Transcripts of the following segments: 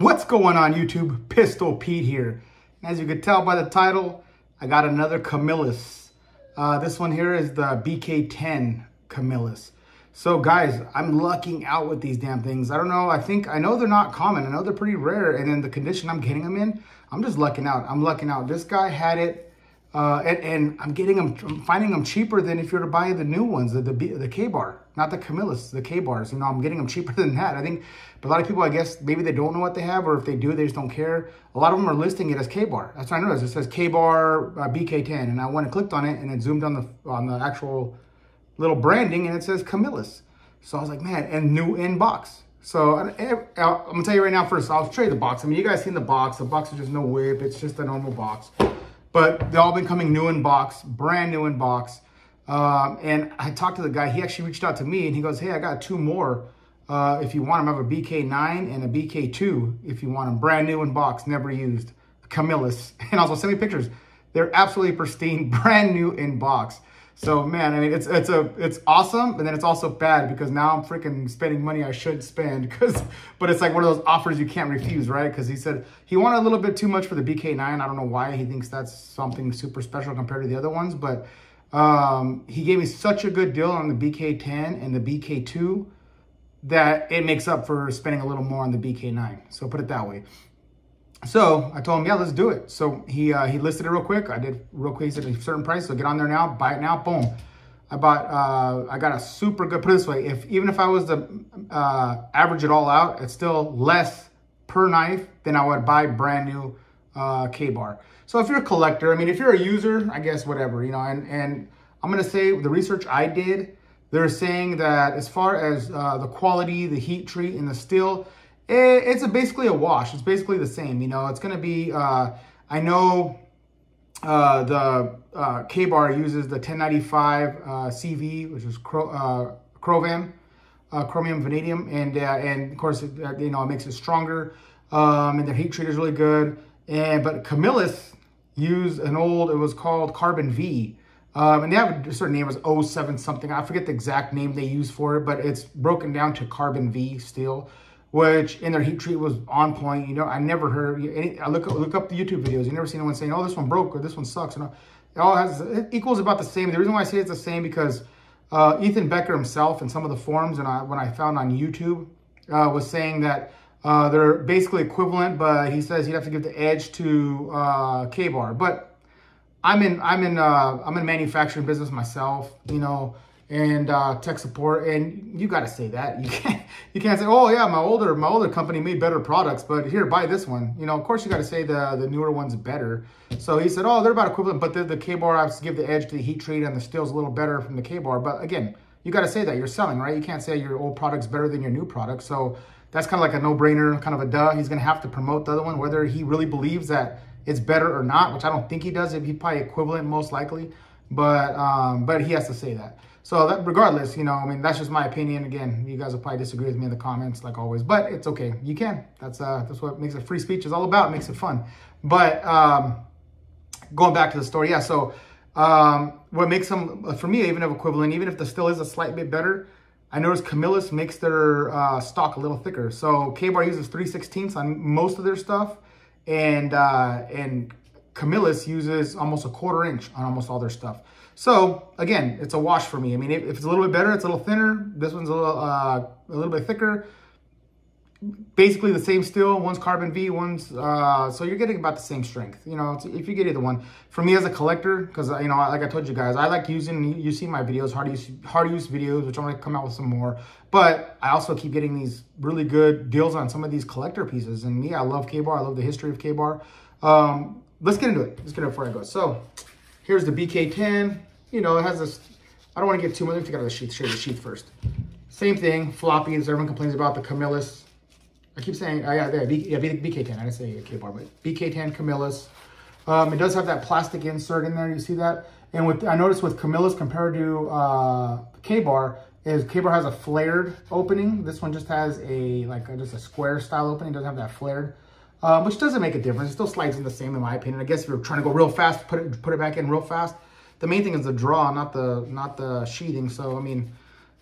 What's going on YouTube? Pistol Pete here. As you can tell by the title, I got another Camillus. This one here is the BK10 Camillus. So guys, I'm lucking out with these damn things. I don't know, I know they're not common. I know they're pretty rare, and in the condition I'm getting them in, I'm just lucking out. I'm lucking out. This guy had it, and I'm finding them cheaper than if you were to buy the new ones, the K-bar, not the Camillus, the K-bars. You know, I'm getting them cheaper than that. I think, but a lot of people, I guess, maybe they don't know what they have, or if they do, they just don't care. A lot of them are listing it as K-bar. That's what I noticed. It says K-bar BK10, and I went and clicked on it, and it zoomed on the actual little branding, and it says Camillus. So I was like, man, and new in box. So I'm gonna tell you right now. First, I'll show you the box. I mean, you guys seen the box. The box is just no whip. It's just a normal box. But they've all been coming new in box, brand new in box. And I talked to the guy. He actually reached out to me, and he goes, hey, I got two more. If you want them, I have a BK9 and a BK2 if you want them. Brand new in box, never used. Camillus. And also send me pictures. They're absolutely pristine, brand new in box. So man, I mean, it's awesome, but then it's also bad because now I'm freaking spending money I should spend. But it's like one of those offers you can't refuse, right? Because he said he wanted a little bit too much for the BK9. I don't know why he thinks that's something super special compared to the other ones, but he gave me such a good deal on the BK10 and the BK2 that it makes up for spending a little more on the BK9. So put it that way. So I told him, yeah, let's do it. So he listed it real quick. I did real quick. He said a certain price. So get on there now, buy it now. Boom. I got a super good, put it this way. Even if I was to average it all out, it's still less per knife than I would buy brand new K-bar. So if you're a collector, I mean, if you're a user, I guess whatever, you know, and I'm going to say the research I did, they're saying that as far as the quality, the heat treat, and the steel, it's basically a wash. It's basically the same. You know, it's going to be, I know the K-bar uses the 1095 CV, which is chromium vanadium. And of course, you know, it makes it stronger. And their heat treat is really good. But Camillus used it was called Carbon V. And they have a certain name, it was 07 something. I forget the exact name they use for it, but it's broken down to Carbon V steel, which in their heat treat was on point. You know, I never heard I look up the YouTube videos. You never seen anyone saying, "Oh, this one broke" or "This one sucks." You know, it equals about the same. The reason why I say it's the same because Ethan Becker himself and some of the forums when I found on YouTube was saying that they're basically equivalent, but he says you'd have to give the edge to K-bar. But I'm in manufacturing business myself, you know, and tech support, and you got to say that. You can't say, oh yeah, my older company made better products, but here, buy this one. You know, of course you got to say the newer one's better. So he said, oh, they're about equivalent, but the K-bar, I have to give the edge to the heat treat, and the steel's a little better from the K-bar. But again, you got to say that you're selling, right? You can't say your old product's better than your new product. So that's kind of like a no-brainer, kind of a duh. He's gonna have to promote the other one, whether he really believes that it's better or not, which I don't think he does. He's probably equivalent most likely, but he has to say that. So that regardless, you know, I mean, that's just my opinion. Again, you guys will probably disagree with me in the comments like always, but it's okay. You can. That's what makes a free speech is all about. It makes it fun. But going back to the story, yeah. So what makes them, for me, even if equivalent, even if the steel is a slight bit better, I noticed Camillus makes their stock a little thicker. So K-bar uses 3/16 on most of their stuff, and Camillus uses almost 1/4 inch on almost all their stuff. So again, it's a wash for me. I mean, if it's a little bit better, it's a little thinner. This one's a little bit thicker. Basically the same steel. One's Carbon V, one's so you're getting about the same strength. You know, if you get either one. For me as a collector, because you know, like I told you guys, I like using. You see my videos, hard to use videos, which I'm gonna come out with some more. But I also keep getting these really good deals on some of these collector pieces. And me, I love K-bar. I love the history of K-bar. Let's get into it. Let's get into it before I go. So here's the BK10. You know, it has this. I don't want to get too much. Let me take out the sheath. Show you the sheath first. Same thing. Floppy, as everyone complains about the Camillus. I keep saying, oh yeah, there, BK10. I didn't say K-bar, but BK10 Camillus. It does have that plastic insert in there. You see that? And I noticed with Camillus compared to K-bar, is K-bar has a flared opening. This one just has just a square style opening. It doesn't have that flared, which doesn't make a difference. It still slides in the same, in my opinion. I guess if you're trying to go real fast, put it back in real fast. The main thing is the draw, not the sheathing. So I mean,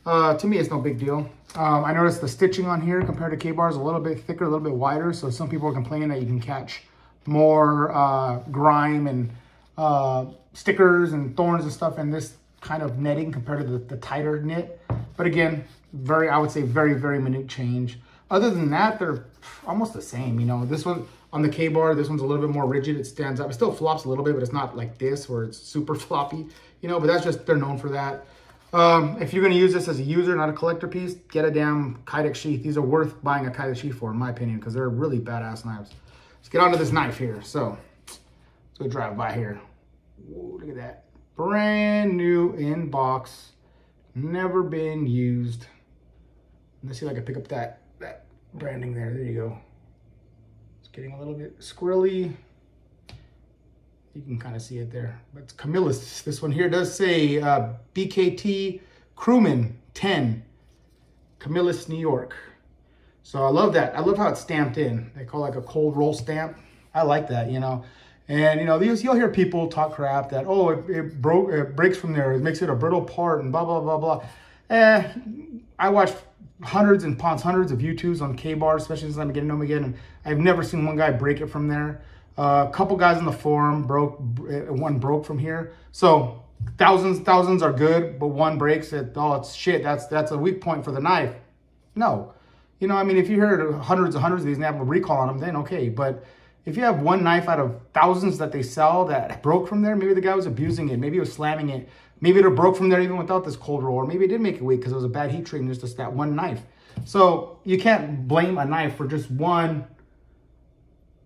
To me, it's no big deal. I noticed the stitching on here compared to K-bar is a little bit thicker, a little bit wider. So some people are complaining that you can catch more grime and stickers and thorns and stuff in this kind of netting compared to the tighter knit. But again, I would say very, very minute change. Other than that, they're almost the same. You know, this one on the K-bar, this one's a little bit more rigid. It stands up. It still flops a little bit, but it's not like this where it's super floppy, you know, but that's just, they're known for that. If you're going to use this as a user, not a collector piece, get a damn Kydex sheath. These are worth buying a Kydex sheath for, in my opinion, because they're really badass knives. Let's get onto this knife here. So let's go drive by here. Whoa, look at that. Brand new in box. Never been used. Let's see if I can pick up that branding there. There you go. It's getting a little bit squirrely. You can kind of see it there. But it's Camillus. This one here does say BKT Crewman 10. Camillus, New York. So I love that. I love how it's stamped in. They call it like a cold roll stamp. I like that, you know. And, you know, you'll hear people talk crap that, oh, it breaks from there. It makes it a brittle part and blah, blah, blah, blah. I watched hundreds of YouTubes on K-bar, especially since I'm getting them again. And I've never seen one guy break it from there. A couple guys in the forum one broke from here. So thousands are good, but one breaks it. Oh, it's shit. That's a weak point for the knife. No. You know, I mean, if you heard hundreds of these and they have a recall on them, then okay. But if you have one knife out of thousands that they sell that broke from there, maybe the guy was abusing it. Maybe he was slamming it. Maybe it broke from there even without this cold roll. Or maybe it did make it weak because it was a bad heat treatment, just that one knife. So you can't blame a knife for just one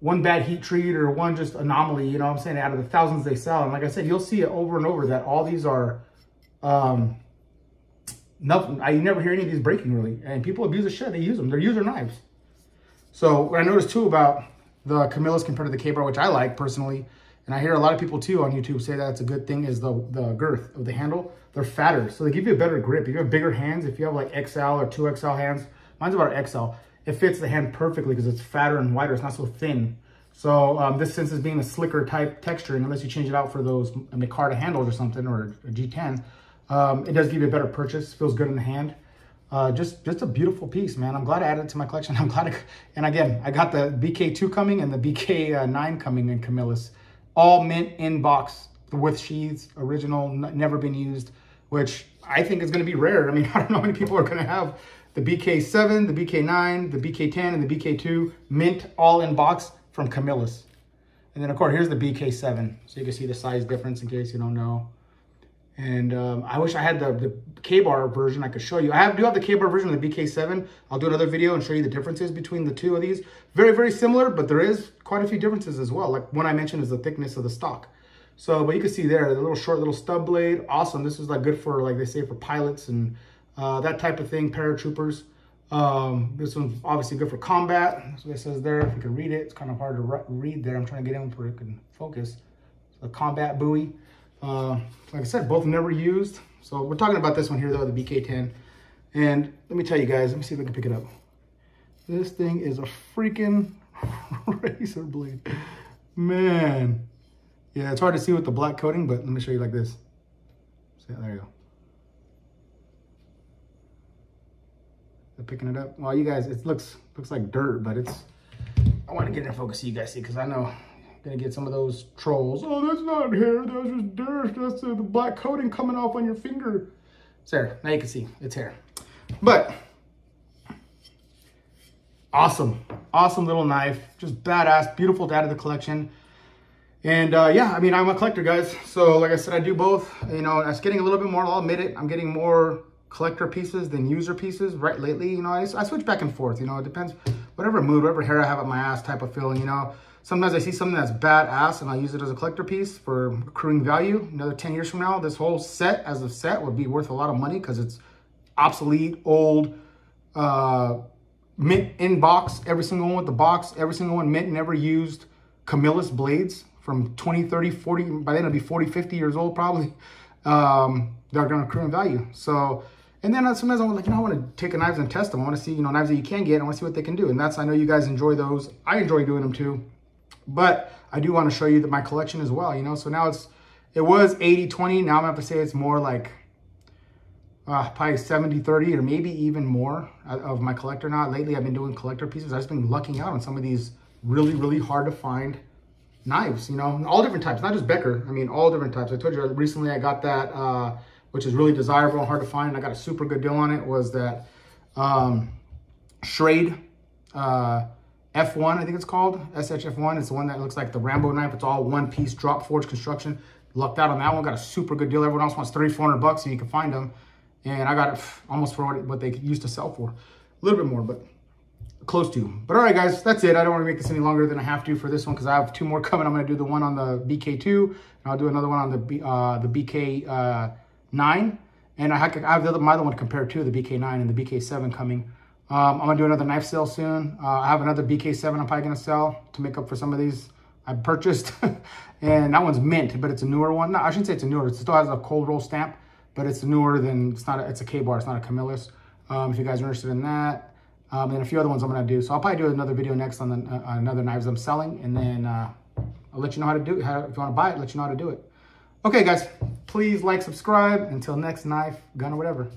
bad heat treat or one just anomaly, you know what I'm saying, out of the thousands they sell. And like I said, you'll see it over and over that all these are, nothing. I never hear any of these breaking really. And people abuse the shit, they use them. They're user knives. So what I noticed too about the Camillus compared to the K-bar, which I like personally, and I hear a lot of people too on YouTube say that it's a good thing, is the girth of the handle. They're fatter, so they give you a better grip. If you have bigger hands, if you have like XL or 2XL hands, mine's about XL, it fits the hand perfectly because it's fatter and wider. It's not so thin. So this, since it's being a slicker type texturing, unless you change it out for those micarta handles or something, or a G10, it does give you a better purchase. Feels good in the hand. Just a beautiful piece, man. I'm glad I added it to my collection. I'm glad, and again, I got the BK2 coming and the BK9 coming in Camillus. All mint in box with sheaths, original, never been used, which I think is going to be rare. I mean, I don't know how many people are going to have the BK7, the BK9, the BK10, and the BK2 mint all in box from Camillus. And then, of course, here's the BK7. So you can see the size difference in case you don't know. And I wish I had the K-bar version I could show you. I do have the K-bar version of the BK7. I'll do another video and show you the differences between the two of these. Very, very similar, but there is quite a few differences as well. Like one I mentioned is the thickness of the stock. So, but you can see there, the little short little stub blade. Awesome. This is like good for, like they say, for pilots and that type of thing, paratroopers. This one's obviously good for combat. That's what it says there. If you can read it, it's kind of hard to read there. I'm trying to get in where it can focus. So, combat buoy. Like I said, both never used. So we're talking about this one here though, the BK10. And let me tell you guys, let me see if I can pick it up. This thing is a freaking razor blade. Man. Yeah, it's hard to see with the black coating, but let me show you like this. So, there you go. They're picking it up. Well, you guys, it looks like dirt, but it's, I want to get it in focus so you guys see, because I know gonna get some of those trolls. Oh, that's not hair, that's just dirt. That's the black coating coming off on your finger. It's there. Now you can see it's hair. But awesome little knife, just badass, beautiful to add to the collection. And yeah, I mean, I'm a collector, guys. So like I said, I do both. You know, it's getting a little bit more, I'll admit it, I'm getting more collector pieces than user pieces right lately. You know, I switch back and forth. You know, it depends, whatever mood, whatever hair I have at my ass type of feeling, you know. Sometimes I see something that's badass and I use it as a collector piece for accruing value. Another 10 years from now, this whole set as a set would be worth a lot of money because it's obsolete, old, mint in box, every single one with the box, every single one mint, never used Camillus blades from 20, 30, 40, by then it'll be 40, 50 years old probably. They're gonna accrue in value. So, and then sometimes I'm like, you know, I want to take knives and test them. I want to see, you know, knives that you can get. I want to see what they can do. And that's, I know you guys enjoy those. I enjoy doing them too. But I do want to show you that my collection as well, you know. So now it was 80-20. Now I'm going to have to say it's more like probably 70, 30, or maybe even more of my collector now. Lately, I've been doing collector pieces. I've just been lucking out on some of these really, really hard to find knives, you know, all different types, not just Becker. I mean, all different types. I told you recently I got that, which is really desirable and hard to find. And I got a super good deal on it. Was that Schrade F1, I think it's called, SHF1. It's the one that looks like the Rambo knife. It's all one piece drop forged construction. Lucked out on that one. Got a super good deal. Everyone else wants $300-400 and you can find them. And I got it almost for what they used to sell for. A little bit more, but close to. But all right, guys, that's it. I don't want to make this any longer than I have to for this one because I have 2 more coming. I'm going to do the one on the BK2, and I'll do another one on the BK9. And I have my other one to compare to, the BK9 and the BK7 coming. I'm going to do another knife sale soon. I have another BK7 I'm probably going to sell to make up for some of these I purchased. And that one's mint, but it's a newer one. No, I shouldn't say it's a newer. It still has a cold roll stamp, but it's newer than, it's a K-bar. It's not a Camillus. If you guys are interested in that. And a few other ones I'm going to do. So I'll probably do another video next on another knives I'm selling. And then I'll let you know how to do it. If you want to buy it, let you know how to do it. Okay, guys, please like, subscribe. Until next knife, gun, or whatever.